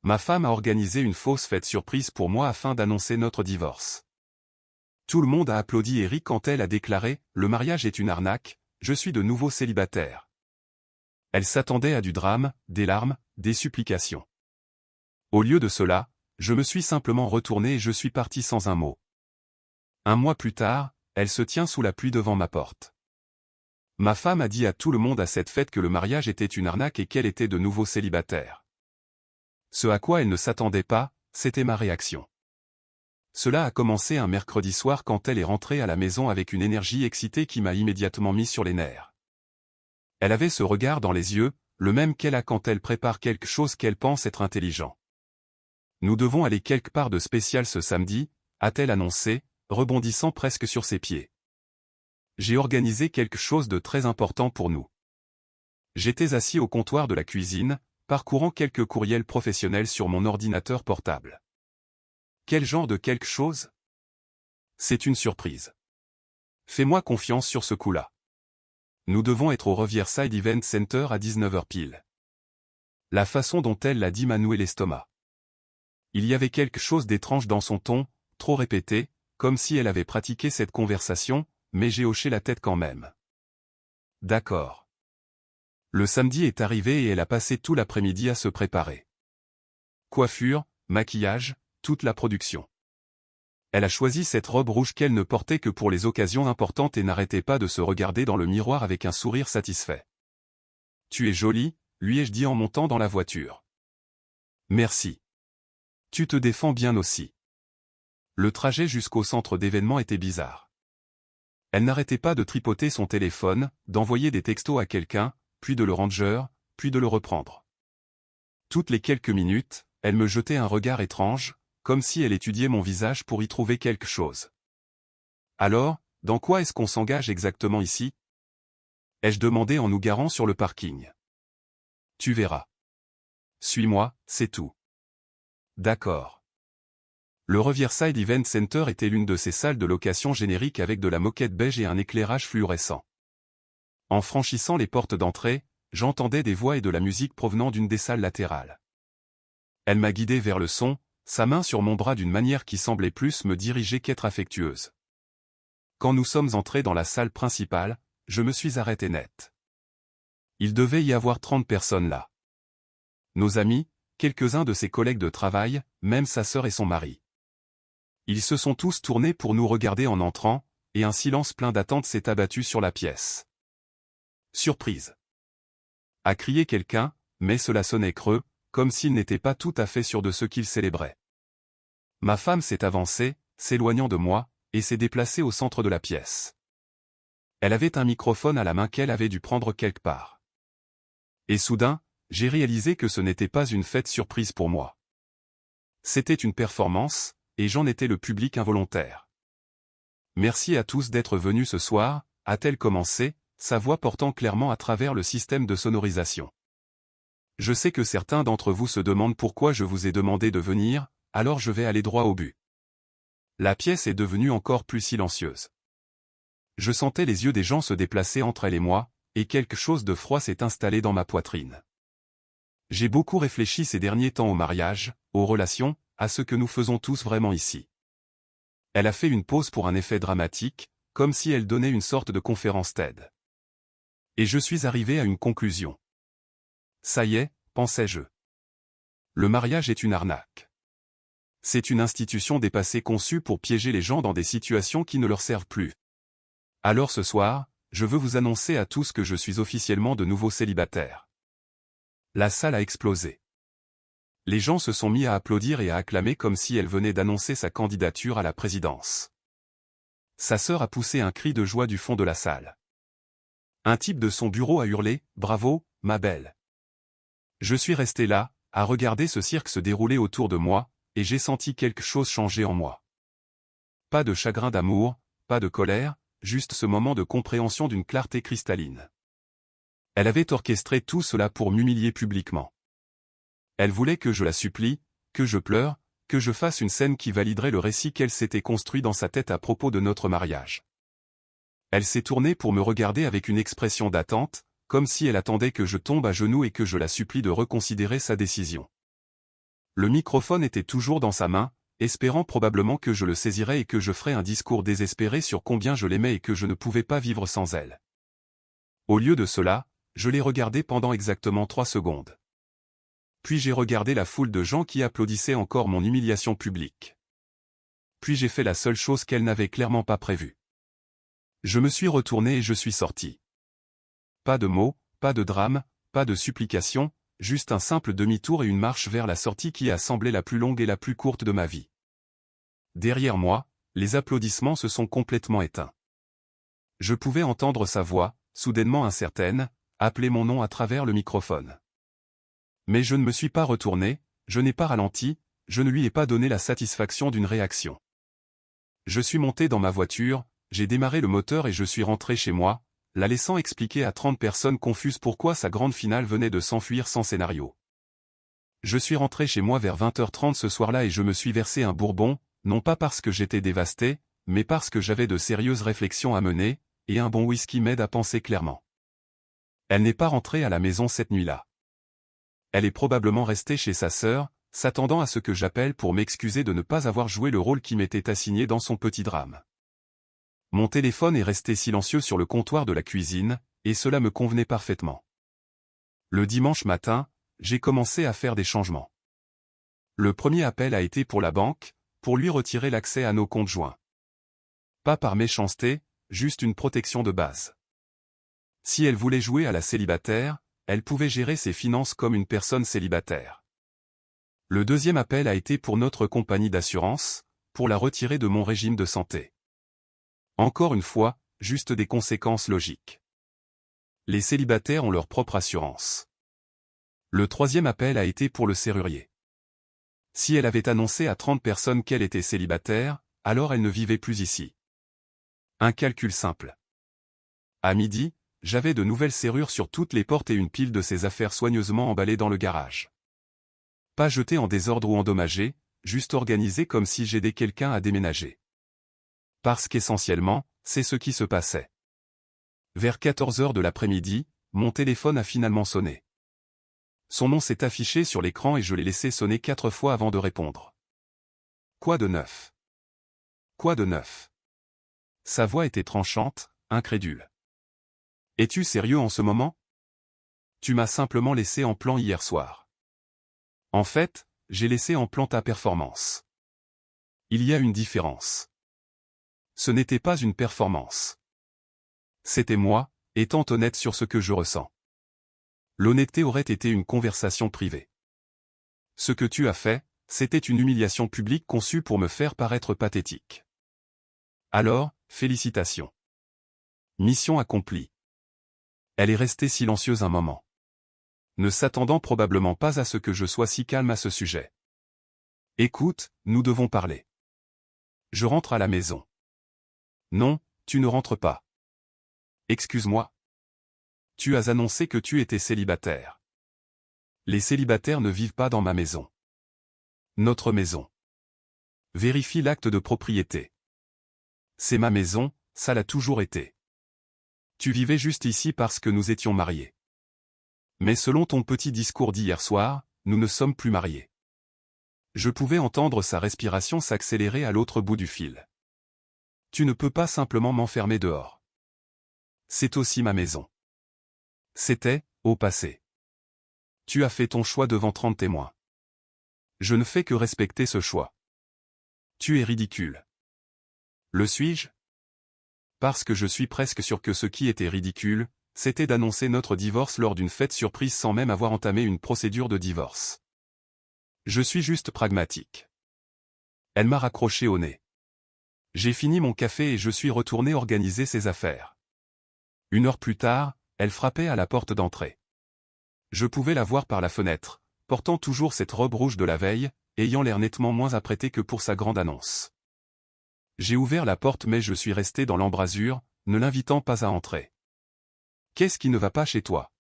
Ma femme a organisé une fausse fête surprise pour moi afin d'annoncer notre divorce. Tout le monde a applaudi et ri quand elle a déclaré « Le mariage est une arnaque, je suis de nouveau célibataire ». Elle s'attendait à du drame, des larmes, des supplications. Au lieu de cela, je me suis simplement retourné et je suis parti sans un mot. Un mois plus tard, elle se tient sous la pluie devant ma porte. Ma femme a dit à tout le monde à cette fête que le mariage était une arnaque et qu'elle était de nouveau célibataire. Ce à quoi elle ne s'attendait pas, c'était ma réaction. Cela a commencé un mercredi soir quand elle est rentrée à la maison avec une énergie excitée qui m'a immédiatement mis sur les nerfs. Elle avait ce regard dans les yeux, le même qu'elle a quand elle prépare quelque chose qu'elle pense être intelligent. Nous devons aller quelque part de spécial ce samedi, a-t-elle annoncé, rebondissant presque sur ses pieds. J'ai organisé quelque chose de très important pour nous. J'étais assis au comptoir de la cuisine, parcourant quelques courriels professionnels sur mon ordinateur portable. Quel genre de quelque chose? C'est une surprise. Fais-moi confiance sur ce coup-là. Nous devons être au Riverside Event Center à 19h pile. La façon dont elle l'a dit m'a noué l'estomac. Il y avait quelque chose d'étrange dans son ton, trop répété, comme si elle avait pratiqué cette conversation, mais j'ai hoché la tête quand même. D'accord. Le samedi est arrivé et elle a passé tout l'après-midi à se préparer. Coiffure, maquillage, toute la production. Elle a choisi cette robe rouge qu'elle ne portait que pour les occasions importantes et n'arrêtait pas de se regarder dans le miroir avec un sourire satisfait. « Tu es jolie », lui ai-je dit en montant dans la voiture. « Merci. Tu te défends bien aussi. » Le trajet jusqu'au centre d'événements était bizarre. Elle n'arrêtait pas de tripoter son téléphone, d'envoyer des textos à quelqu'un, puis de le ranger, puis de le reprendre. Toutes les quelques minutes, elle me jetait un regard étrange, comme si elle étudiait mon visage pour y trouver quelque chose. « Alors, dans quoi est-ce qu'on s'engage exactement ici ?» ai-je demandé en nous garant sur le parking. « Tu verras. Suis-moi, c'est tout. » D'accord. Le Riverside Event Center était l'une de ces salles de location génériques avec de la moquette beige et un éclairage fluorescent. En franchissant les portes d'entrée, j'entendais des voix et de la musique provenant d'une des salles latérales. Elle m'a guidé vers le son, sa main sur mon bras d'une manière qui semblait plus me diriger qu'être affectueuse. Quand nous sommes entrés dans la salle principale, je me suis arrêté net. Il devait y avoir 30 personnes là. Nos amis, quelques-uns de ses collègues de travail, même sa sœur et son mari. Ils se sont tous tournés pour nous regarder en entrant, et un silence plein d'attente s'est abattu sur la pièce. Surprise. A crié quelqu'un, mais cela sonnait creux, comme s'il n'était pas tout à fait sûr de ce qu'il célébrait. Ma femme s'est avancée, s'éloignant de moi, et s'est déplacée au centre de la pièce. Elle avait un microphone à la main qu'elle avait dû prendre quelque part. Et soudain, j'ai réalisé que ce n'était pas une fête surprise pour moi. C'était une performance, et j'en étais le public involontaire. Merci à tous d'être venus ce soir, a-t-elle commencé, sa voix portant clairement à travers le système de sonorisation. Je sais que certains d'entre vous se demandent pourquoi je vous ai demandé de venir, alors je vais aller droit au but. La pièce est devenue encore plus silencieuse. Je sentais les yeux des gens se déplacer entre elle et moi, et quelque chose de froid s'est installé dans ma poitrine. J'ai beaucoup réfléchi ces derniers temps au mariage, aux relations, à ce que nous faisons tous vraiment ici. Elle a fait une pause pour un effet dramatique, comme si elle donnait une sorte de conférence TED. Et je suis arrivé à une conclusion. Ça y est, pensais-je. Le mariage est une arnaque. C'est une institution dépassée conçue pour piéger les gens dans des situations qui ne leur servent plus. Alors ce soir, je veux vous annoncer à tous que je suis officiellement de nouveau célibataire. La salle a explosé. Les gens se sont mis à applaudir et à acclamer comme si elle venait d'annoncer sa candidature à la présidence. Sa sœur a poussé un cri de joie du fond de la salle. Un type de son bureau a hurlé « Bravo, ma belle !» Je suis resté là, à regarder ce cirque se dérouler autour de moi, et j'ai senti quelque chose changer en moi. Pas de chagrin d'amour, pas de colère, juste ce moment de compréhension d'une clarté cristalline. Elle avait orchestré tout cela pour m'humilier publiquement. Elle voulait que je la supplie, que je pleure, que je fasse une scène qui validerait le récit qu'elle s'était construit dans sa tête à propos de notre mariage. Elle s'est tournée pour me regarder avec une expression d'attente, comme si elle attendait que je tombe à genoux et que je la supplie de reconsidérer sa décision. Le microphone était toujours dans sa main, espérant probablement que je le saisirais et que je ferais un discours désespéré sur combien je l'aimais et que je ne pouvais pas vivre sans elle. Au lieu de cela, je l'ai regardée pendant exactement 3 secondes. Puis j'ai regardé la foule de gens qui applaudissaient encore mon humiliation publique. Puis j'ai fait la seule chose qu'elle n'avait clairement pas prévue. Je me suis retourné et je suis sorti. Pas de mots, pas de drame, pas de supplication, juste un simple demi-tour et une marche vers la sortie qui a semblé la plus longue et la plus courte de ma vie. Derrière moi, les applaudissements se sont complètement éteints. Je pouvais entendre sa voix, soudainement incertaine, appeler mon nom à travers le microphone. Mais je ne me suis pas retourné, je n'ai pas ralenti, je ne lui ai pas donné la satisfaction d'une réaction. Je suis monté dans ma voiture, j'ai démarré le moteur et je suis rentré chez moi, la laissant expliquer à 30 personnes confuses pourquoi sa grande finale venait de s'enfuir sans scénario. Je suis rentré chez moi vers 20h30 ce soir-là et je me suis versé un bourbon, non pas parce que j'étais dévasté, mais parce que j'avais de sérieuses réflexions à mener, et un bon whisky m'aide à penser clairement. Elle n'est pas rentrée à la maison cette nuit-là. Elle est probablement restée chez sa sœur, s'attendant à ce que j'appelle pour m'excuser de ne pas avoir joué le rôle qui m'était assigné dans son petit drame. Mon téléphone est resté silencieux sur le comptoir de la cuisine, et cela me convenait parfaitement. Le dimanche matin, j'ai commencé à faire des changements. Le premier appel a été pour la banque, pour lui retirer l'accès à nos comptes joints. Pas par méchanceté, juste une protection de base. Si elle voulait jouer à la célibataire, elle pouvait gérer ses finances comme une personne célibataire. Le deuxième appel a été pour notre compagnie d'assurance, pour la retirer de mon régime de santé. Encore une fois, juste des conséquences logiques. Les célibataires ont leur propre assurance. Le troisième appel a été pour le serrurier. Si elle avait annoncé à 30 personnes qu'elle était célibataire, alors elle ne vivait plus ici. Un calcul simple. À midi, j'avais de nouvelles serrures sur toutes les portes et une pile de ses affaires soigneusement emballées dans le garage. Pas jetées en désordre ou endommagées, juste organisées comme si j'aidais quelqu'un à déménager. Parce qu'essentiellement, c'est ce qui se passait. Vers 14h de l'après-midi, mon téléphone a finalement sonné. Son nom s'est affiché sur l'écran et je l'ai laissé sonner 4 fois avant de répondre. Quoi de neuf? Quoi de neuf? Sa voix était tranchante, incrédule. Es-tu sérieux en ce moment? Tu m'as simplement laissé en plan hier soir. En fait, j'ai laissé en plan ta performance. Il y a une différence. Ce n'était pas une performance. C'était moi, étant honnête sur ce que je ressens. L'honnêteté aurait été une conversation privée. Ce que tu as fait, c'était une humiliation publique conçue pour me faire paraître pathétique. Alors, félicitations. Mission accomplie. Elle est restée silencieuse un moment. Ne s'attendant probablement pas à ce que je sois si calme à ce sujet. Écoute, nous devons parler. Je rentre à la maison. Non, tu ne rentres pas. Excuse-moi. Tu as annoncé que tu étais célibataire. Les célibataires ne vivent pas dans ma maison. Notre maison. Vérifie l'acte de propriété. C'est ma maison, ça l'a toujours été. Tu vivais juste ici parce que nous étions mariés. Mais selon ton petit discours d'hier soir, nous ne sommes plus mariés. Je pouvais entendre sa respiration s'accélérer à l'autre bout du fil. Tu ne peux pas simplement m'enfermer dehors. C'est aussi ma maison. C'était, au passé. Tu as fait ton choix devant 30 témoins. Je ne fais que respecter ce choix. Tu es ridicule. Le suis-je? Parce que je suis presque sûr que ce qui était ridicule, c'était d'annoncer notre divorce lors d'une fête surprise sans même avoir entamé une procédure de divorce. Je suis juste pragmatique. Elle m'a raccroché au nez. J'ai fini mon café et je suis retourné organiser ses affaires. 1 heure plus tard, elle frappait à la porte d'entrée. Je pouvais la voir par la fenêtre, portant toujours cette robe rouge de la veille, ayant l'air nettement moins apprêtée que pour sa grande annonce. J'ai ouvert la porte mais je suis resté dans l'embrasure, ne l'invitant pas à entrer. « Qu'est-ce qui ne va pas chez toi ?»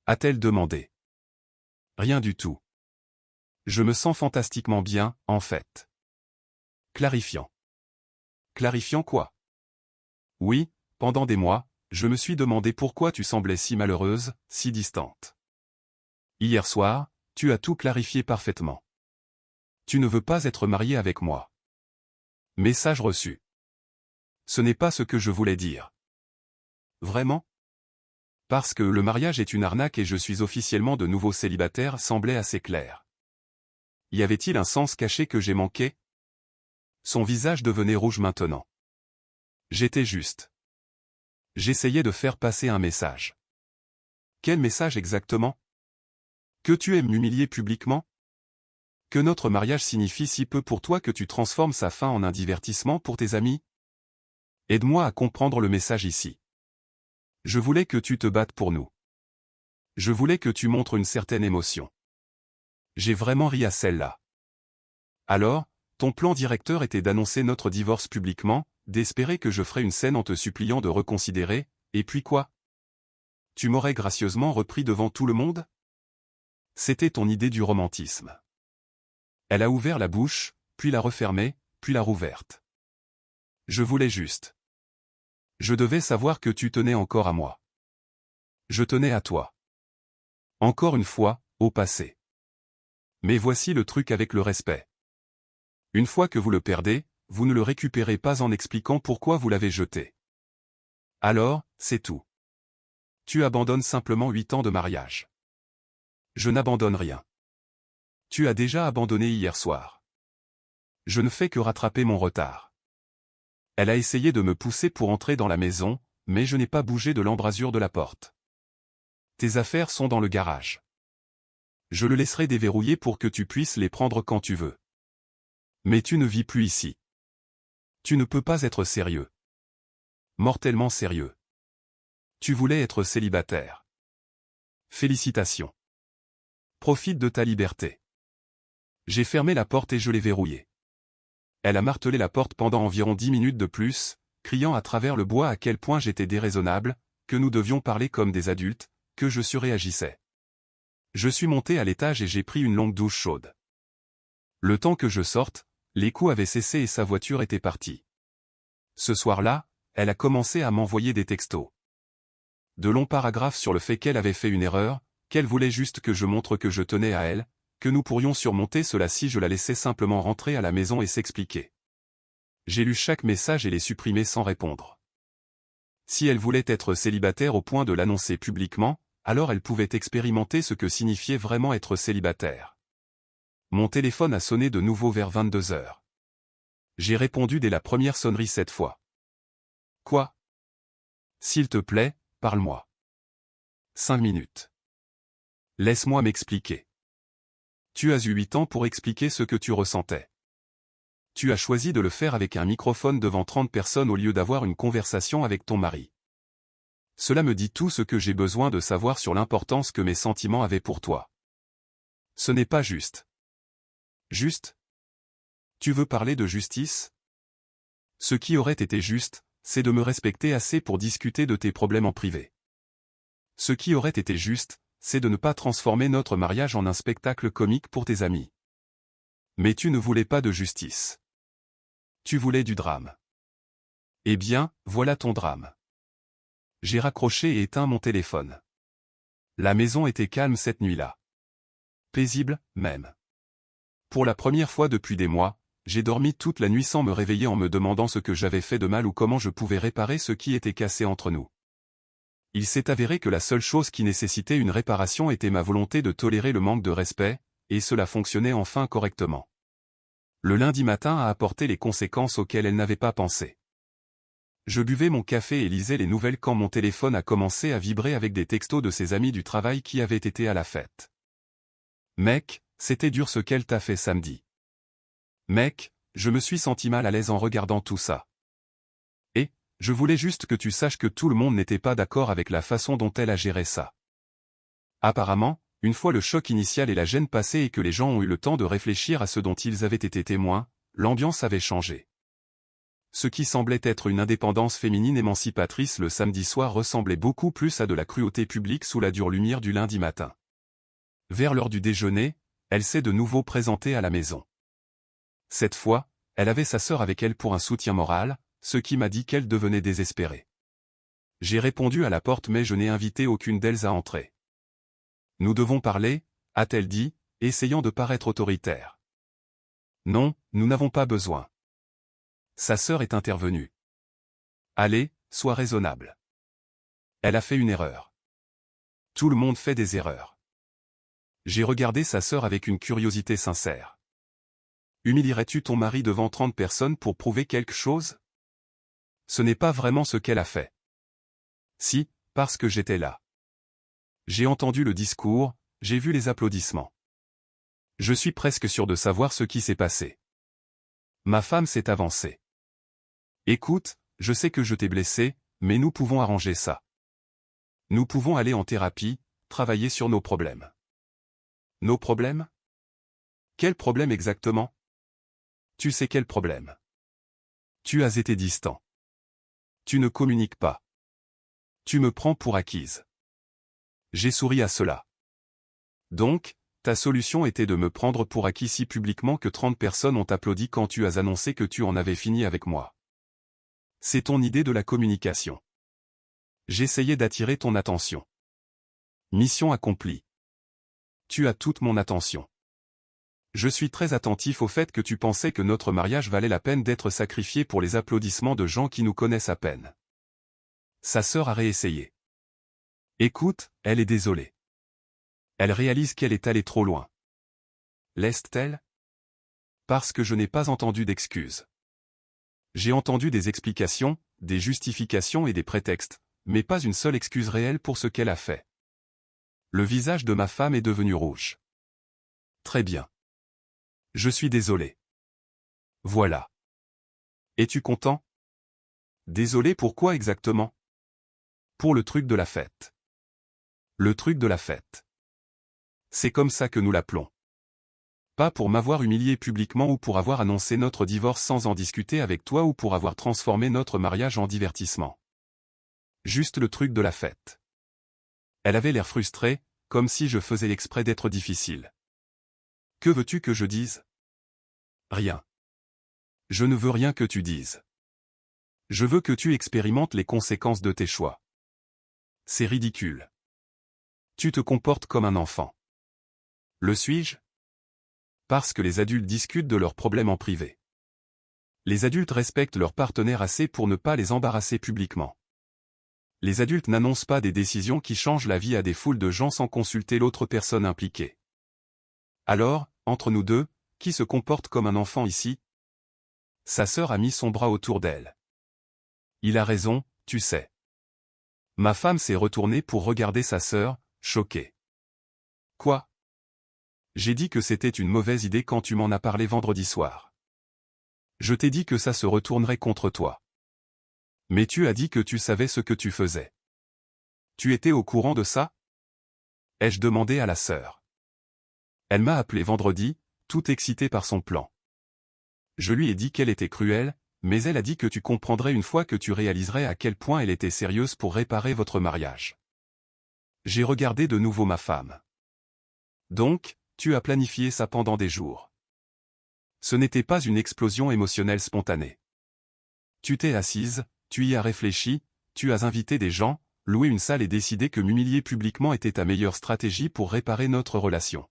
a-t-elle demandé. Rien du tout. Je me sens fantastiquement bien, en fait. Clarifiant. Clarifiant quoi? Oui, pendant des mois, je me suis demandé pourquoi tu semblais si malheureuse, si distante. Hier soir, tu as tout clarifié parfaitement. Tu ne veux pas être marié avec moi. Message reçu. Ce n'est pas ce que je voulais dire. Vraiment? Parce que le mariage est une arnaque et je suis officiellement de nouveau célibataire semblait assez clair. Y avait-il un sens caché que j'ai manqué? Son visage devenait rouge maintenant. J'étais juste. J'essayais de faire passer un message. Quel message exactement? Que tu aimes m'humilier publiquement? Que notre mariage signifie si peu pour toi que tu transformes sa fin en un divertissement pour tes amis? Aide-moi à comprendre le message ici. Je voulais que tu te battes pour nous. Je voulais que tu montres une certaine émotion. J'ai vraiment ri à celle-là. Alors, ton plan directeur était d'annoncer notre divorce publiquement, d'espérer que je ferais une scène en te suppliant de reconsidérer, et puis quoi? Tu m'aurais gracieusement repris devant tout le monde? C'était ton idée du romantisme. Elle a ouvert la bouche, puis la refermée, puis la rouverte. Je voulais juste. Je devais savoir que tu tenais encore à moi. Je tenais à toi. Encore une fois, au passé. Mais voici le truc avec le respect. Une fois que vous le perdez, vous ne le récupérez pas en expliquant pourquoi vous l'avez jeté. Alors, c'est tout. Tu abandonnes simplement 8 ans de mariage. Je n'abandonne rien. Tu as déjà abandonné hier soir. Je ne fais que rattraper mon retard. Elle a essayé de me pousser pour entrer dans la maison, mais je n'ai pas bougé de l'embrasure de la porte. Tes affaires sont dans le garage. Je le laisserai déverrouiller pour que tu puisses les prendre quand tu veux. Mais tu ne vis plus ici. Tu ne peux pas être sérieux. Mortellement sérieux. Tu voulais être célibataire. Félicitations. Profite de ta liberté. J'ai fermé la porte et je l'ai verrouillée. Elle a martelé la porte pendant environ 10 minutes de plus, criant à travers le bois à quel point j'étais déraisonnable, que nous devions parler comme des adultes, que je surréagissais. Je suis monté à l'étage et j'ai pris une longue douche chaude. Le temps que je sorte, les coups avaient cessé et sa voiture était partie. Ce soir-là, elle a commencé à m'envoyer des textos. De longs paragraphes sur le fait qu'elle avait fait une erreur, qu'elle voulait juste que je montre que je tenais à elle, que nous pourrions surmonter cela si je la laissais simplement rentrer à la maison et s'expliquer. J'ai lu chaque message et les supprimé sans répondre. Si elle voulait être célibataire au point de l'annoncer publiquement, alors elle pouvait expérimenter ce que signifiait vraiment être célibataire. Mon téléphone a sonné de nouveau vers 22 heures. J'ai répondu dès la première sonnerie cette fois. Quoi? S'il te plaît, parle-moi. 5 minutes. Laisse-moi m'expliquer. Tu as eu 8 ans pour expliquer ce que tu ressentais. Tu as choisi de le faire avec un microphone devant 30 personnes au lieu d'avoir une conversation avec ton mari. Cela me dit tout ce que j'ai besoin de savoir sur l'importance que mes sentiments avaient pour toi. Ce n'est pas juste. Juste? Tu veux parler de justice? Ce qui aurait été juste, c'est de me respecter assez pour discuter de tes problèmes en privé. Ce qui aurait été juste, c'est de ne pas transformer notre mariage en un spectacle comique pour tes amis. Mais tu ne voulais pas de justice. Tu voulais du drame. Eh bien, voilà ton drame. J'ai raccroché et éteint mon téléphone. La maison était calme cette nuit-là. Paisible, même. Pour la première fois depuis des mois, j'ai dormi toute la nuit sans me réveiller en me demandant ce que j'avais fait de mal ou comment je pouvais réparer ce qui était cassé entre nous. Il s'est avéré que la seule chose qui nécessitait une réparation était ma volonté de tolérer le manque de respect, et cela fonctionnait enfin correctement. Le lundi matin a apporté les conséquences auxquelles elle n'avait pas pensé. Je buvais mon café et lisais les nouvelles quand mon téléphone a commencé à vibrer avec des textos de ses amis du travail qui avaient été à la fête. Mec, c'était dur ce qu'elle t'a fait samedi. Mec, je me suis senti mal à l'aise en regardant tout ça. Et, je voulais juste que tu saches que tout le monde n'était pas d'accord avec la façon dont elle a géré ça. Apparemment, une fois le choc initial et la gêne passés et que les gens ont eu le temps de réfléchir à ce dont ils avaient été témoins, l'ambiance avait changé. Ce qui semblait être une indépendance féminine émancipatrice le samedi soir ressemblait beaucoup plus à de la cruauté publique sous la dure lumière du lundi matin. Vers l'heure du déjeuner, elle s'est de nouveau présentée à la maison. Cette fois, elle avait sa sœur avec elle pour un soutien moral, ce qui m'a dit qu'elle devenait désespérée. J'ai répondu à la porte mais je n'ai invité aucune d'elles à entrer. Nous devons parler, a-t-elle dit, essayant de paraître autoritaire. Non, nous n'avons pas besoin. Sa sœur est intervenue. Allez, sois raisonnable. Elle a fait une erreur. Tout le monde fait des erreurs. J'ai regardé sa sœur avec une curiosité sincère. Humilierais-tu ton mari devant 30 personnes pour prouver quelque chose? Ce n'est pas vraiment ce qu'elle a fait. Si, parce que j'étais là. J'ai entendu le discours, j'ai vu les applaudissements. Je suis presque sûr de savoir ce qui s'est passé. Ma femme s'est avancée. Écoute, je sais que je t'ai blessé, mais nous pouvons arranger ça. Nous pouvons aller en thérapie, travailler sur nos problèmes. Nos problèmes? Quel problème exactement? Tu sais quel problème? Tu as été distant. Tu ne communiques pas. Tu me prends pour acquise. J'ai souri à cela. Donc, ta solution était de me prendre pour acquis si publiquement que 30 personnes ont applaudi quand tu as annoncé que tu en avais fini avec moi. C'est ton idée de la communication. J'essayais d'attirer ton attention. Mission accomplie. Tu as toute mon attention. Je suis très attentif au fait que tu pensais que notre mariage valait la peine d'être sacrifié pour les applaudissements de gens qui nous connaissent à peine. Sa sœur a réessayé. Écoute, elle est désolée. Elle réalise qu'elle est allée trop loin. Laisse-t-elle? Parce que je n'ai pas entendu d'excuses. J'ai entendu des explications, des justifications et des prétextes, mais pas une seule excuse réelle pour ce qu'elle a fait. Le visage de ma femme est devenu rouge. Très bien. Je suis désolé. Voilà. Es-tu content? Désolé pourquoi exactement? Pour le truc de la fête. Le truc de la fête. C'est comme ça que nous l'appelons. Pas pour m'avoir humilié publiquement ou pour avoir annoncé notre divorce sans en discuter avec toi ou pour avoir transformé notre mariage en divertissement. Juste le truc de la fête. Elle avait l'air frustrée, comme si je faisais exprès d'être difficile. Que veux-tu que je dise? Rien. Je ne veux rien que tu dises. Je veux que tu expérimentes les conséquences de tes choix. C'est ridicule. Tu te comportes comme un enfant. Le suis-je? Parce que les adultes discutent de leurs problèmes en privé. Les adultes respectent leurs partenaires assez pour ne pas les embarrasser publiquement. Les adultes n'annoncent pas des décisions qui changent la vie à des foules de gens sans consulter l'autre personne impliquée. Alors, entre nous deux, qui se comporte comme un enfant ici? Sa sœur a mis son bras autour d'elle. Il a raison, tu sais. Ma femme s'est retournée pour regarder sa sœur, choquée. Quoi? J'ai dit que c'était une mauvaise idée quand tu m'en as parlé vendredi soir. Je t'ai dit que ça se retournerait contre toi. Mais tu as dit que tu savais ce que tu faisais. Tu étais au courant de ça? Ai-je demandé à la sœur. Elle m'a appelé vendredi, toute excitée par son plan. Je lui ai dit qu'elle était cruelle, mais elle a dit que tu comprendrais une fois que tu réaliserais à quel point elle était sérieuse pour réparer votre mariage. J'ai regardé de nouveau ma femme. Donc, tu as planifié ça pendant des jours. Ce n'était pas une explosion émotionnelle spontanée. Tu t'es assise, tu y as réfléchi, tu as invité des gens, loué une salle et décidé que m'humilier publiquement était ta meilleure stratégie pour réparer notre relation.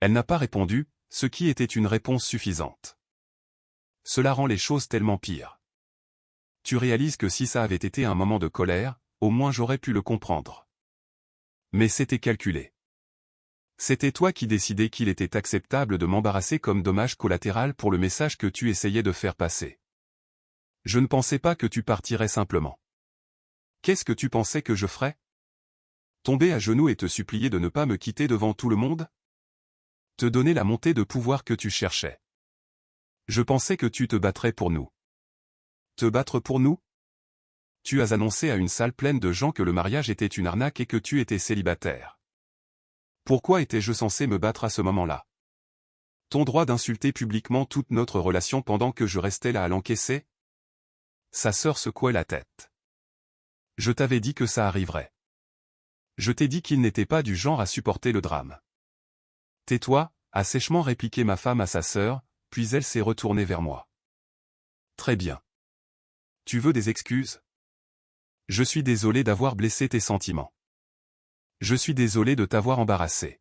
Elle n'a pas répondu, ce qui était une réponse suffisante. Cela rend les choses tellement pires. Tu réalises que si ça avait été un moment de colère, au moins j'aurais pu le comprendre. Mais c'était calculé. C'était toi qui décidais qu'il était acceptable de m'embarrasser comme dommage collatéral pour le message que tu essayais de faire passer. Je ne pensais pas que tu partirais simplement. Qu'est-ce que tu pensais que je ferais? Tomber à genoux et te supplier de ne pas me quitter devant tout le monde? Te donner la montée de pouvoir que tu cherchais. Je pensais que tu te battrais pour nous. Te battre pour nous? Tu as annoncé à une salle pleine de gens que le mariage était une arnaque et que tu étais célibataire. Pourquoi étais-je censé me battre à ce moment-là? Ton droit d'insulter publiquement toute notre relation pendant que je restais là à l'encaisser? Sa sœur secouait la tête. Je t'avais dit que ça arriverait. Je t'ai dit qu'il n'était pas du genre à supporter le drame. Tais-toi, a sèchement répliqué ma femme à sa sœur, puis elle s'est retournée vers moi. Très bien. Tu veux des excuses? Je suis désolé d'avoir blessé tes sentiments. Je suis désolé de t'avoir embarrassé.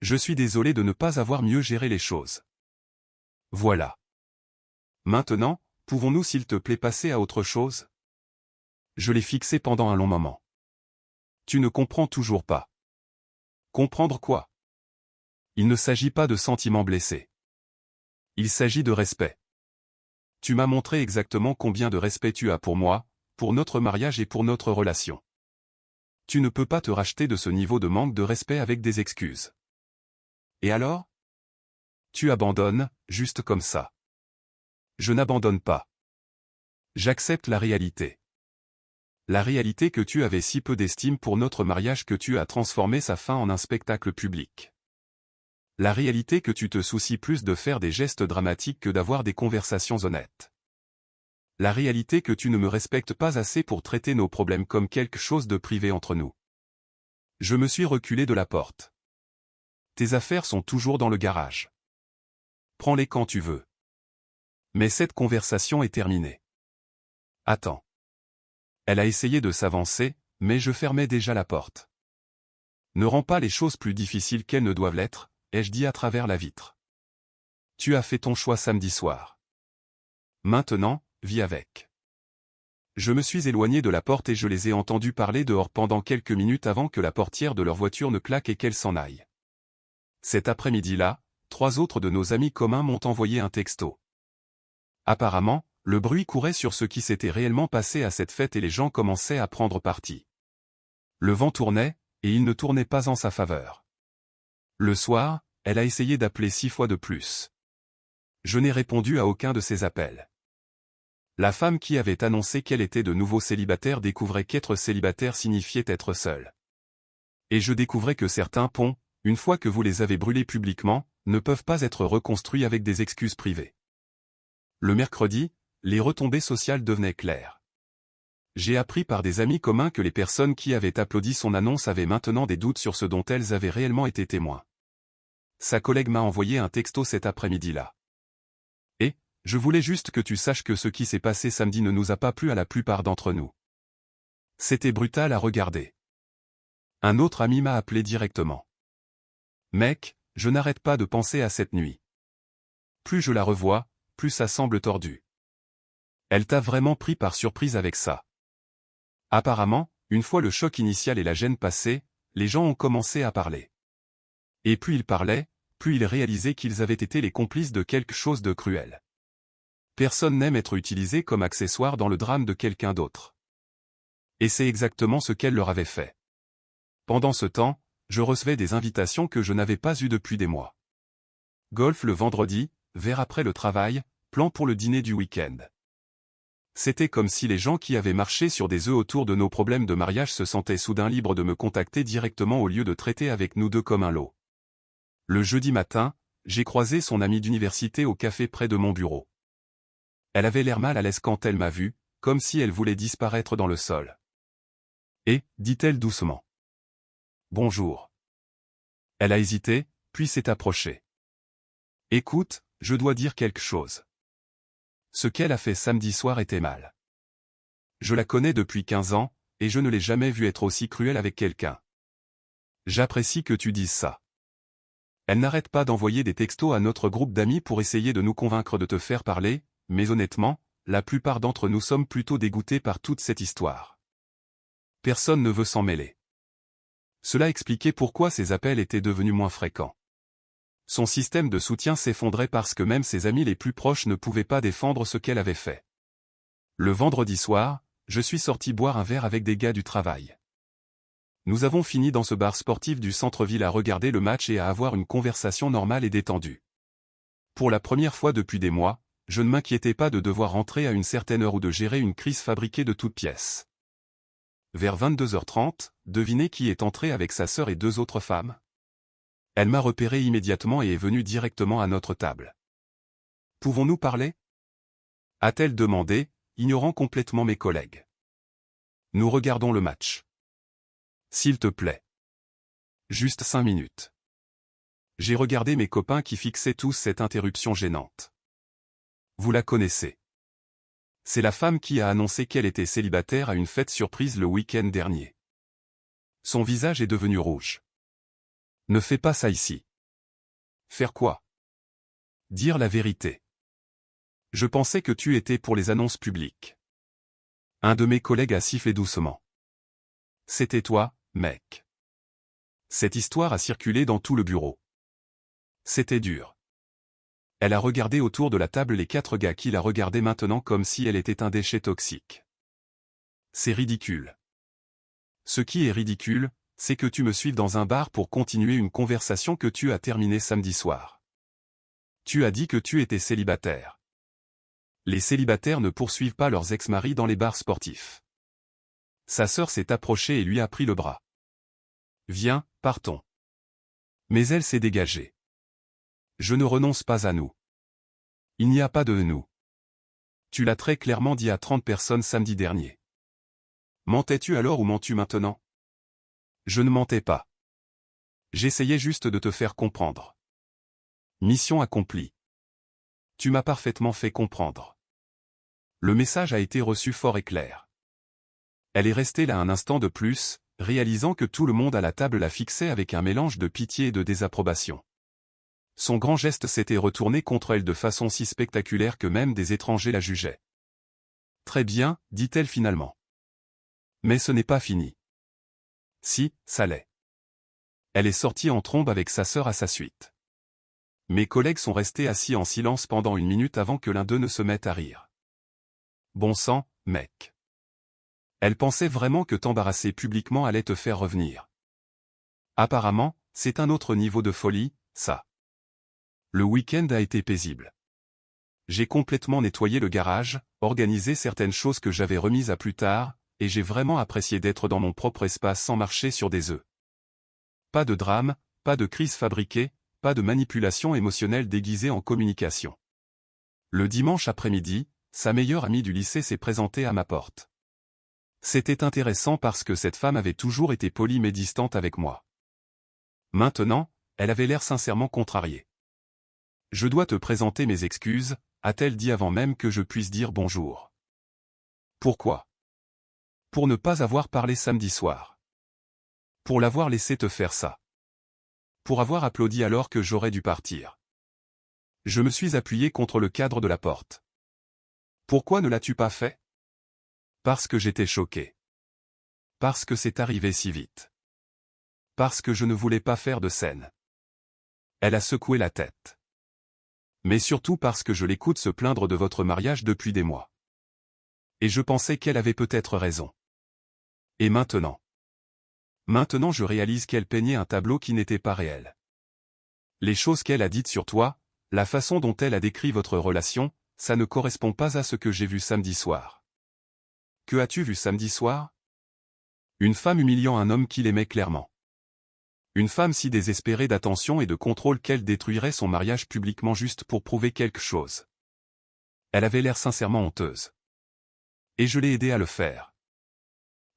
Je suis désolé de ne pas avoir mieux géré les choses. Voilà. Maintenant, pouvons-nous s'il te plaît passer à autre chose? Je l'ai fixé pendant un long moment. Tu ne comprends toujours pas. Comprendre quoi? Il ne s'agit pas de sentiments blessés. Il s'agit de respect. Tu m'as montré exactement combien de respect tu as pour moi, pour notre mariage et pour notre relation. Tu ne peux pas te racheter de ce niveau de manque de respect avec des excuses. Et alors? Tu abandonnes, juste comme ça. Je n'abandonne pas. J'accepte la réalité. La réalité que tu avais si peu d'estime pour notre mariage que tu as transformé sa fin en un spectacle public. La réalité que tu te soucies plus de faire des gestes dramatiques que d'avoir des conversations honnêtes. La réalité que tu ne me respectes pas assez pour traiter nos problèmes comme quelque chose de privé entre nous. Je me suis reculé de la porte. Tes affaires sont toujours dans le garage. Prends-les quand tu veux. Mais cette conversation est terminée. Attends. Elle a essayé de s'avancer, mais je fermais déjà la porte. Ne rends pas les choses plus difficiles qu'elles ne doivent l'être, ai-je dit à travers la vitre. Tu as fait ton choix samedi soir. Maintenant, vis avec. Je me suis éloigné de la porte et je les ai entendus parler dehors pendant quelques minutes avant que la portière de leur voiture ne claque et qu'elle s'en aille. Cet après-midi-là, 3 autres de nos amis communs m'ont envoyé un texto. Apparemment, le bruit courait sur ce qui s'était réellement passé à cette fête et les gens commençaient à prendre parti. Le vent tournait, et il ne tournait pas en sa faveur. Le soir, elle a essayé d'appeler 6 fois de plus. Je n'ai répondu à aucun de ses appels. La femme qui avait annoncé qu'elle était de nouveau célibataire découvrait qu'être célibataire signifiait être seule. Et je découvrais que certains ponts, une fois que vous les avez brûlés publiquement, ne peuvent pas être reconstruits avec des excuses privées. Le mercredi, les retombées sociales devenaient claires. J'ai appris par des amis communs que les personnes qui avaient applaudi son annonce avaient maintenant des doutes sur ce dont elles avaient réellement été témoins. Sa collègue m'a envoyé un texto cet après-midi-là. Et, je voulais juste que tu saches que ce qui s'est passé samedi ne nous a pas plu à la plupart d'entre nous. C'était brutal à regarder. Un autre ami m'a appelé directement. Mec, je n'arrête pas de penser à cette nuit. Plus je la revois, plus ça semble tordu. Elle t'a vraiment pris par surprise avec ça. Apparemment, une fois le choc initial et la gêne passés, les gens ont commencé à parler. Et plus ils parlaient, plus ils réalisaient qu'ils avaient été les complices de quelque chose de cruel. Personne n'aime être utilisé comme accessoire dans le drame de quelqu'un d'autre. Et c'est exactement ce qu'elle leur avait fait. Pendant ce temps, je recevais des invitations que je n'avais pas eues depuis des mois. Golf le vendredi, verre après le travail, plan pour le dîner du week-end. C'était comme si les gens qui avaient marché sur des œufs autour de nos problèmes de mariage se sentaient soudain libres de me contacter directement au lieu de traiter avec nous deux comme un lot. Le jeudi matin, j'ai croisé son amie d'université au café près de mon bureau. Elle avait l'air mal à l'aise quand elle m'a vu, comme si elle voulait disparaître dans le sol. Et, dit-elle doucement. Bonjour. Elle a hésité, puis s'est approchée. Écoute, je dois dire quelque chose. Ce qu'elle a fait samedi soir était mal. Je la connais depuis 15 ans, et je ne l'ai jamais vue être aussi cruelle avec quelqu'un. J'apprécie que tu dises ça. Elle n'arrête pas d'envoyer des textos à notre groupe d'amis pour essayer de nous convaincre de te faire parler, mais honnêtement, la plupart d'entre nous sommes plutôt dégoûtés par toute cette histoire. Personne ne veut s'en mêler. Cela expliquait pourquoi ses appels étaient devenus moins fréquents. Son système de soutien s'effondrait parce que même ses amis les plus proches ne pouvaient pas défendre ce qu'elle avait fait. Le vendredi soir, je suis sorti boire un verre avec des gars du travail. Nous avons fini dans ce bar sportif du centre-ville à regarder le match et à avoir une conversation normale et détendue. Pour la première fois depuis des mois, je ne m'inquiétais pas de devoir rentrer à une certaine heure ou de gérer une crise fabriquée de toutes pièces. Vers 22h30, devinez qui est entré avec sa sœur et 2 autres femmes? Elle m'a repéré immédiatement et est venue directement à notre table. « Pouvons-nous parler ?» a-t-elle demandé, ignorant complètement mes collègues. « Nous regardons le match. »« S'il te plaît. » Juste 5 minutes. J'ai regardé mes copains qui fixaient tous cette interruption gênante. Vous la connaissez. C'est la femme qui a annoncé qu'elle était célibataire à une fête surprise le week-end dernier. Son visage est devenu rouge. Ne fais pas ça ici. Faire quoi? Dire la vérité. Je pensais que tu étais pour les annonces publiques. Un de mes collègues a sifflé doucement. C'était toi, mec. Cette histoire a circulé dans tout le bureau. C'était dur. Elle a regardé autour de la table les 4 gars qui la regardaient maintenant comme si elle était un déchet toxique. C'est ridicule. Ce qui est ridicule, c'est que tu me suives dans un bar pour continuer une conversation que tu as terminée samedi soir. Tu as dit que tu étais célibataire. Les célibataires ne poursuivent pas leurs ex-maris dans les bars sportifs. Sa sœur s'est approchée et lui a pris le bras. Viens, partons. Mais elle s'est dégagée. Je ne renonce pas à nous. Il n'y a pas de nous. Tu l'as très clairement dit à 30 personnes samedi dernier. Mentais-tu alors ou mens-tu maintenant? Je ne mentais pas. J'essayais juste de te faire comprendre. Mission accomplie. Tu m'as parfaitement fait comprendre. Le message a été reçu fort et clair. Elle est restée là un instant de plus, réalisant que tout le monde à la table la fixait avec un mélange de pitié et de désapprobation. Son grand geste s'était retourné contre elle de façon si spectaculaire que même des étrangers la jugeaient. Très bien, dit-elle finalement. Mais ce n'est pas fini. Si, ça l'est. Elle est sortie en trombe avec sa sœur à sa suite. Mes collègues sont restés assis en silence pendant 1 minute avant que l'un d'eux ne se mette à rire. Bon sang, mec. Elle pensait vraiment que t'embarrasser publiquement allait te faire revenir. Apparemment, c'est un autre niveau de folie, ça. Le week-end a été paisible. J'ai complètement nettoyé le garage, organisé certaines choses que j'avais remises à plus tard, et j'ai vraiment apprécié d'être dans mon propre espace sans marcher sur des œufs. Pas de drame, pas de crise fabriquée, pas de manipulation émotionnelle déguisée en communication. Le dimanche après-midi, sa meilleure amie du lycée s'est présentée à ma porte. C'était intéressant parce que cette femme avait toujours été polie mais distante avec moi. Maintenant, elle avait l'air sincèrement contrariée. « Je dois te présenter mes excuses », a-t-elle dit avant même que je puisse dire bonjour. Pourquoi? Pour ne pas avoir parlé samedi soir. Pour l'avoir laissé te faire ça. Pour avoir applaudi alors que j'aurais dû partir. Je me suis appuyé contre le cadre de la porte. Pourquoi ne l'as-tu pas fait? Parce que j'étais choqué. Parce que c'est arrivé si vite. Parce que je ne voulais pas faire de scène. Elle a secoué la tête. Mais surtout parce que je l'écoute se plaindre de votre mariage depuis des mois. Et je pensais qu'elle avait peut-être raison. Et maintenant? Maintenant je réalise qu'elle peignait un tableau qui n'était pas réel. Les choses qu'elle a dites sur toi, la façon dont elle a décrit votre relation, ça ne correspond pas à ce que j'ai vu samedi soir. Que as-tu vu samedi soir? Une femme humiliant un homme qu'il aimait clairement. Une femme si désespérée d'attention et de contrôle qu'elle détruirait son mariage publiquement juste pour prouver quelque chose. Elle avait l'air sincèrement honteuse. Et je l'ai aidée à le faire.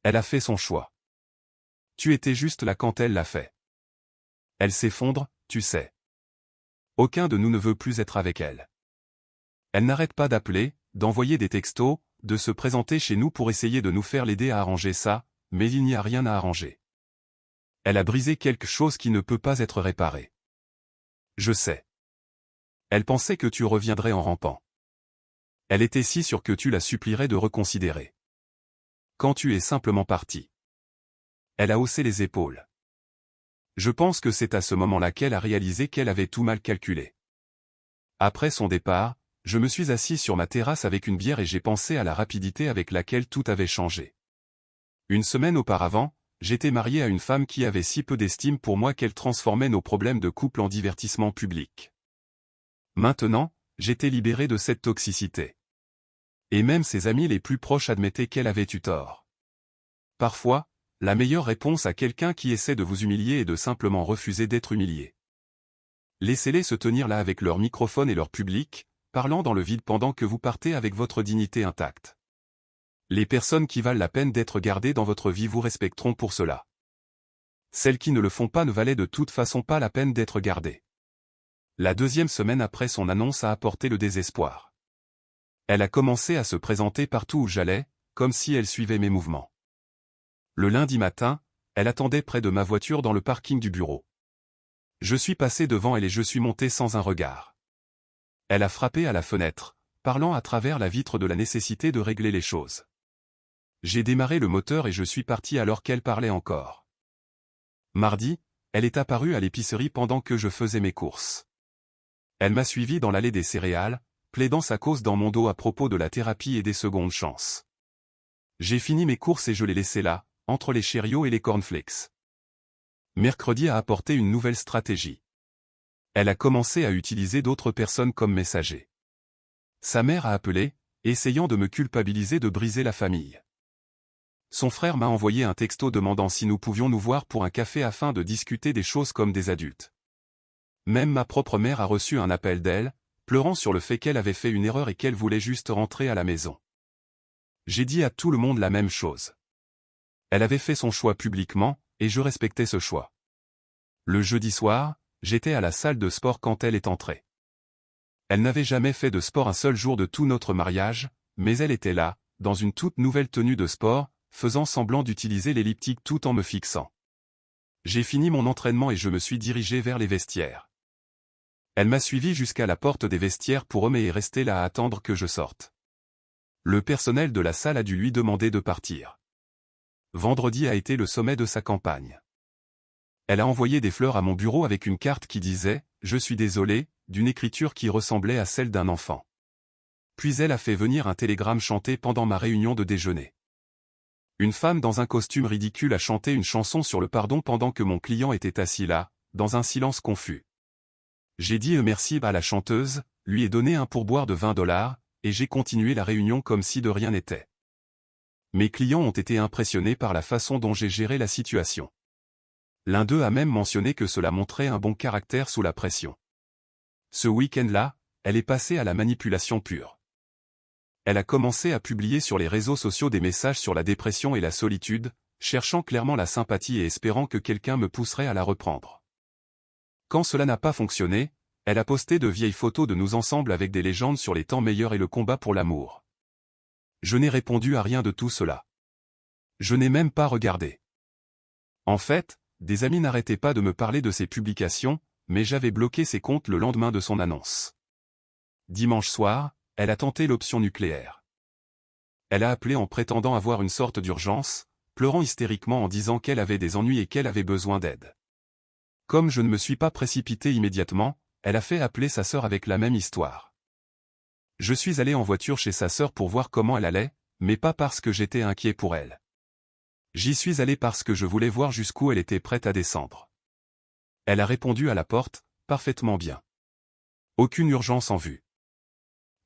Elle a fait son choix. Tu étais juste là quand elle l'a fait. Elle s'effondre, tu sais. Aucun de nous ne veut plus être avec elle. Elle n'arrête pas d'appeler, d'envoyer des textos, de se présenter chez nous pour essayer de nous faire l'aider à arranger ça, mais il n'y a rien à arranger. Elle a brisé quelque chose qui ne peut pas être réparé. Je sais. Elle pensait que tu reviendrais en rampant. Elle était si sûre que tu la supplierais de reconsidérer. Quand tu es simplement parti. Elle a haussé les épaules. Je pense que c'est à ce moment-là qu'elle a réalisé qu'elle avait tout mal calculé. Après son départ, je me suis assis sur ma terrasse avec une bière et j'ai pensé à la rapidité avec laquelle tout avait changé. 1 semaine auparavant, j'étais marié à une femme qui avait si peu d'estime pour moi qu'elle transformait nos problèmes de couple en divertissement public. Maintenant, j'étais libéré de cette toxicité. Et même ses amis les plus proches admettaient qu'elle avait eu tort. Parfois, la meilleure réponse à quelqu'un qui essaie de vous humilier est de simplement refuser d'être humilié. Laissez-les se tenir là avec leur microphone et leur public, parlant dans le vide pendant que vous partez avec votre dignité intacte. Les personnes qui valent la peine d'être gardées dans votre vie vous respecteront pour cela. Celles qui ne le font pas ne valaient de toute façon pas la peine d'être gardées. La 2e semaine après son annonce a apporté le désespoir. Elle a commencé à se présenter partout où j'allais, comme si elle suivait mes mouvements. Le lundi matin, elle attendait près de ma voiture dans le parking du bureau. Je suis passé devant elle et je suis monté sans un regard. Elle a frappé à la fenêtre, parlant à travers la vitre de la nécessité de régler les choses. J'ai démarré le moteur et je suis parti alors qu'elle parlait encore. Mardi, elle est apparue à l'épicerie pendant que je faisais mes courses. Elle m'a suivi dans l'allée des céréales, plaidant sa cause dans mon dos à propos de la thérapie et des secondes chances. J'ai fini mes courses et je l'ai laissée là, entre les Cheerios et les cornflakes. Mercredi a apporté une nouvelle stratégie. Elle a commencé à utiliser d'autres personnes comme messager. Sa mère a appelé, essayant de me culpabiliser de briser la famille. Son frère m'a envoyé un texto demandant si nous pouvions nous voir pour un café afin de discuter des choses comme des adultes. Même ma propre mère a reçu un appel d'elle, pleurant sur le fait qu'elle avait fait une erreur et qu'elle voulait juste rentrer à la maison. J'ai dit à tout le monde la même chose. Elle avait fait son choix publiquement, et je respectais ce choix. Le jeudi soir, j'étais à la salle de sport quand elle est entrée. Elle n'avait jamais fait de sport un seul jour de tout notre mariage, mais elle était là, dans une toute nouvelle tenue de sport, faisant semblant d'utiliser l'elliptique tout en me fixant. J'ai fini mon entraînement et je me suis dirigé vers les vestiaires. Elle m'a suivi jusqu'à la porte des vestiaires pour eux et rester là à attendre que je sorte. Le personnel de la salle a dû lui demander de partir. Vendredi a été le sommet de sa campagne. Elle a envoyé des fleurs à mon bureau avec une carte qui disait « Je suis désolé », d'une écriture qui ressemblait à celle d'un enfant. Puis elle a fait venir un télégramme chanté pendant ma réunion de déjeuner. Une femme dans un costume ridicule a chanté une chanson sur le pardon pendant que mon client était assis là, dans un silence confus. J'ai dit merci à la chanteuse, lui ai donné un pourboire de $20, et j'ai continué la réunion comme si de rien n'était. Mes clients ont été impressionnés par la façon dont j'ai géré la situation. L'un d'eux a même mentionné que cela montrait un bon caractère sous la pression. Ce week-end-là, elle est passée à la manipulation pure. Elle a commencé à publier sur les réseaux sociaux des messages sur la dépression et la solitude, cherchant clairement la sympathie et espérant que quelqu'un me pousserait à la reprendre. Quand cela n'a pas fonctionné, elle a posté de vieilles photos de nous ensemble avec des légendes sur les temps meilleurs et le combat pour l'amour. Je n'ai répondu à rien de tout cela. Je n'ai même pas regardé. En fait, des amis n'arrêtaient pas de me parler de ses publications, mais j'avais bloqué ses comptes le lendemain de son annonce. Dimanche soir, elle a tenté l'option nucléaire. Elle a appelé en prétendant avoir une sorte d'urgence, pleurant hystériquement en disant qu'elle avait des ennuis et qu'elle avait besoin d'aide. Comme je ne me suis pas précipité immédiatement, elle a fait appeler sa sœur avec la même histoire. Je suis allé en voiture chez sa sœur pour voir comment elle allait, mais pas parce que j'étais inquiet pour elle. J'y suis allé parce que je voulais voir jusqu'où elle était prête à descendre. Elle a répondu à la porte, parfaitement bien. Aucune urgence en vue.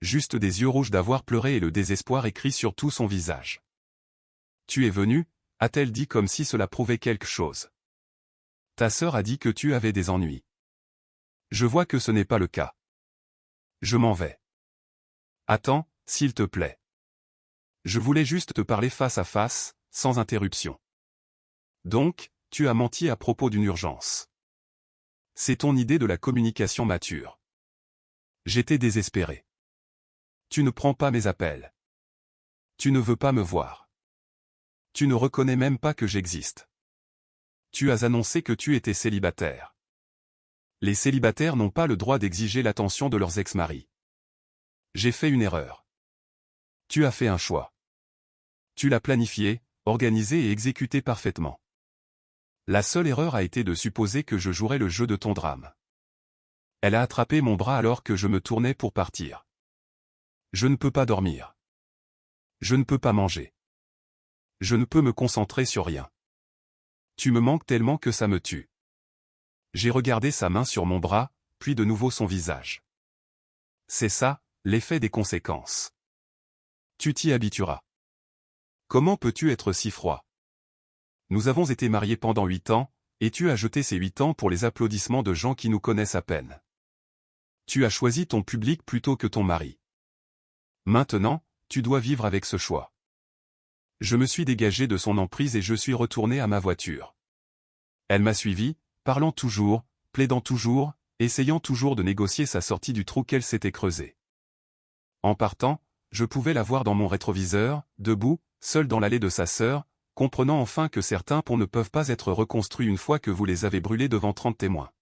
Juste des yeux rouges d'avoir pleuré et le désespoir écrit sur tout son visage. « Tu es venu ?» a-t-elle dit comme si cela prouvait quelque chose. « Ta sœur a dit que tu avais des ennuis. » Je vois que ce n'est pas le cas. Je m'en vais. Attends, s'il te plaît. Je voulais juste te parler face à face, sans interruption. Donc, tu as menti à propos d'une urgence. C'est ton idée de la communication mature. J'étais désespéré. Tu ne prends pas mes appels. Tu ne veux pas me voir. Tu ne reconnais même pas que j'existe. Tu as annoncé que tu étais célibataire. Les célibataires n'ont pas le droit d'exiger l'attention de leurs ex-maris. J'ai fait une erreur. Tu as fait un choix. Tu l'as planifié, organisé et exécuté parfaitement. La seule erreur a été de supposer que je jouerais le jeu de ton drame. Elle a attrapé mon bras alors que je me tournais pour partir. Je ne peux pas dormir. Je ne peux pas manger. Je ne peux me concentrer sur rien. Tu me manques tellement que ça me tue. J'ai regardé sa main sur mon bras, puis de nouveau son visage. C'est ça, l'effet des conséquences. Tu t'y habitueras. Comment peux-tu être si froid? Nous avons été mariés pendant 8 ans, et tu as jeté ces 8 ans pour les applaudissements de gens qui nous connaissent à peine. Tu as choisi ton public plutôt que ton mari. Maintenant, tu dois vivre avec ce choix. Je me suis dégagé de son emprise et je suis retourné à ma voiture. Elle m'a suivi, parlant toujours, plaidant toujours, essayant toujours de négocier sa sortie du trou qu'elle s'était creusé. En partant, je pouvais la voir dans mon rétroviseur, debout, seule dans l'allée de sa sœur, comprenant enfin que certains ponts ne peuvent pas être reconstruits une fois que vous les avez brûlés devant 30 témoins.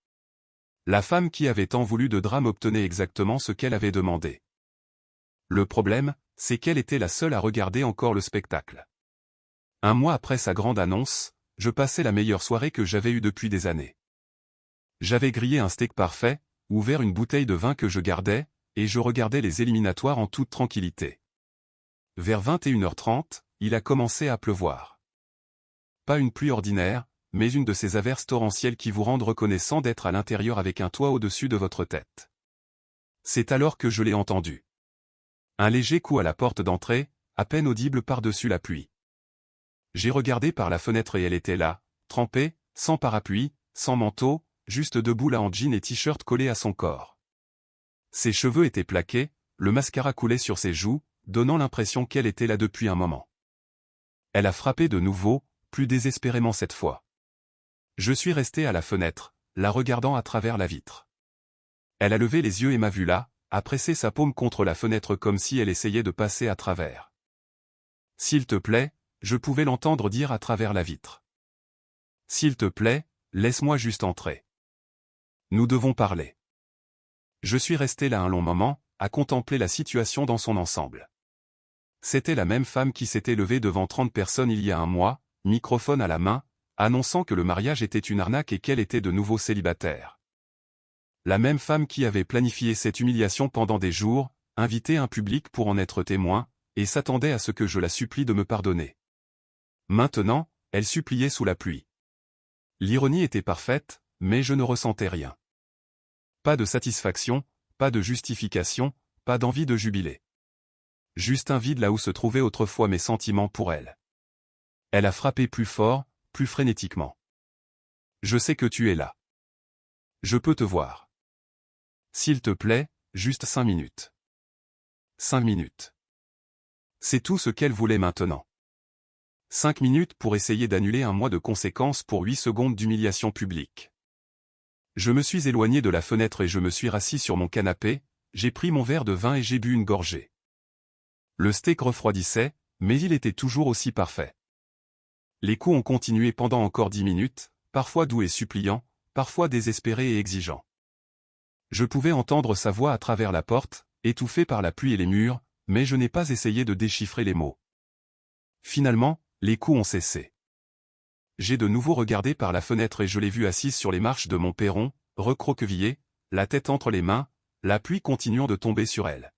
La femme qui avait tant voulu de drame obtenait exactement ce qu'elle avait demandé. Le problème, c'est qu'elle était la seule à regarder encore le spectacle. Un mois après sa grande annonce, je passais la meilleure soirée que j'avais eue depuis des années. J'avais grillé un steak parfait, ouvert une bouteille de vin que je gardais, et je regardais les éliminatoires en toute tranquillité. Vers 21h30, il a commencé à pleuvoir. Pas une pluie ordinaire, mais une de ces averses torrentielles qui vous rendent reconnaissant d'être à l'intérieur avec un toit au-dessus de votre tête. C'est alors que je l'ai entendu. Un léger coup à la porte d'entrée, à peine audible par-dessus la pluie. J'ai regardé par la fenêtre et elle était là, trempée, sans parapluie, sans manteau, juste debout là en jean et t-shirt collé à son corps. Ses cheveux étaient plaqués, le mascara coulait sur ses joues, donnant l'impression qu'elle était là depuis un moment. Elle a frappé de nouveau, plus désespérément cette fois. Je suis resté à la fenêtre, la regardant à travers la vitre. Elle a levé les yeux et m'a vu là, a pressé sa paume contre la fenêtre comme si elle essayait de passer à travers. « S'il te plaît », je pouvais l'entendre dire à travers la vitre. « S'il te plaît, laisse-moi juste entrer. Nous devons parler. » Je suis resté là un long moment, à contempler la situation dans son ensemble. C'était la même femme qui s'était levée devant 30 personnes il y a un mois, microphone à la main, annonçant que le mariage était une arnaque et qu'elle était de nouveau célibataire. La même femme qui avait planifié cette humiliation pendant des jours, invité un public pour en être témoin, et s'attendait à ce que je la supplie de me pardonner. Maintenant, elle suppliait sous la pluie. L'ironie était parfaite, mais je ne ressentais rien. Pas de satisfaction, pas de justification, pas d'envie de jubiler. Juste un vide là où se trouvaient autrefois mes sentiments pour elle. Elle a frappé plus fort, plus frénétiquement. Je sais que tu es là. Je peux te voir. S'il te plaît, juste 5 minutes. 5 minutes. C'est tout ce qu'elle voulait maintenant. 5 minutes pour essayer d'annuler un mois de conséquences pour 8 secondes d'humiliation publique. Je me suis éloigné de la fenêtre et je me suis rassis sur mon canapé, j'ai pris mon verre de vin et j'ai bu une gorgée. Le steak refroidissait, mais il était toujours aussi parfait. Les coups ont continué pendant encore 10 minutes, parfois doux et suppliants, parfois désespérés et exigeants. Je pouvais entendre sa voix à travers la porte, étouffée par la pluie et les murs, mais je n'ai pas essayé de déchiffrer les mots. Finalement, les coups ont cessé. J'ai de nouveau regardé par la fenêtre et je l'ai vue assise sur les marches de mon perron, recroquevillée, la tête entre les mains, la pluie continuant de tomber sur elle.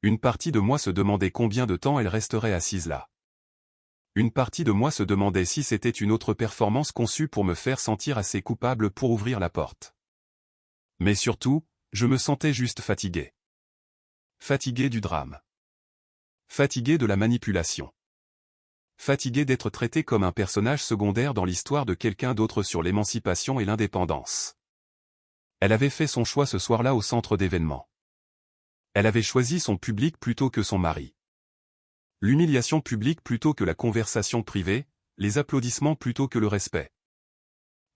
Une partie de moi se demandait combien de temps elle resterait assise là. Une partie de moi se demandait si c'était une autre performance conçue pour me faire sentir assez coupable pour ouvrir la porte. Mais surtout, je me sentais juste fatigué. Fatigué du drame. Fatigué de la manipulation. Fatigué d'être traité comme un personnage secondaire dans l'histoire de quelqu'un d'autre sur l'émancipation et l'indépendance. Elle avait fait son choix ce soir-là au centre d'événements. Elle avait choisi son public plutôt que son mari. L'humiliation publique plutôt que la conversation privée, les applaudissements plutôt que le respect.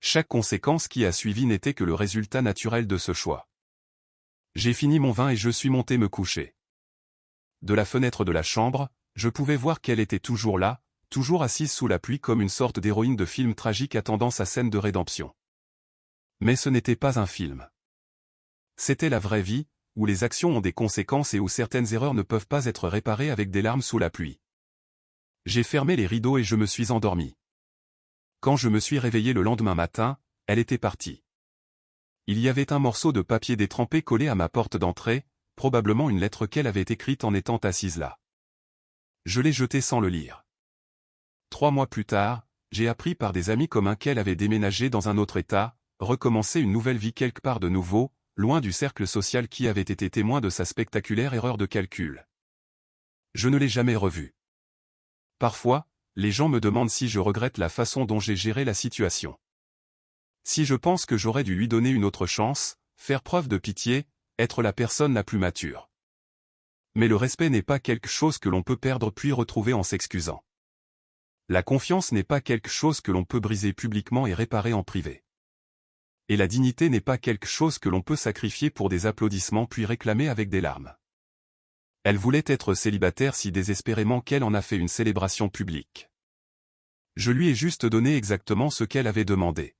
Chaque conséquence qui a suivi n'était que le résultat naturel de ce choix. J'ai fini mon vin et je suis monté me coucher. De la fenêtre de la chambre, je pouvais voir qu'elle était toujours là, toujours assise sous la pluie comme une sorte d'héroïne de film tragique attendant sa scène de rédemption. Mais ce n'était pas un film. C'était la vraie vie, où les actions ont des conséquences et où certaines erreurs ne peuvent pas être réparées avec des larmes sous la pluie. J'ai fermé les rideaux et je me suis endormi. Quand je me suis réveillé le lendemain matin, elle était partie. Il y avait un morceau de papier détrempé collé à ma porte d'entrée, probablement une lettre qu'elle avait écrite en étant assise là. Je l'ai jeté sans le lire. 3 mois plus tard, j'ai appris par des amis communs qu'elle avait déménagé dans un autre état, recommencé une nouvelle vie quelque part de nouveau, loin du cercle social qui avait été témoin de sa spectaculaire erreur de calcul. Je ne l'ai jamais revue. Parfois, les gens me demandent si je regrette la façon dont j'ai géré la situation. Si je pense que j'aurais dû lui donner une autre chance, faire preuve de pitié, être la personne la plus mature. Mais le respect n'est pas quelque chose que l'on peut perdre puis retrouver en s'excusant. La confiance n'est pas quelque chose que l'on peut briser publiquement et réparer en privé. Et la dignité n'est pas quelque chose que l'on peut sacrifier pour des applaudissements puis réclamer avec des larmes. Elle voulait être célibataire si désespérément qu'elle en a fait une célébration publique. Je lui ai juste donné exactement ce qu'elle avait demandé.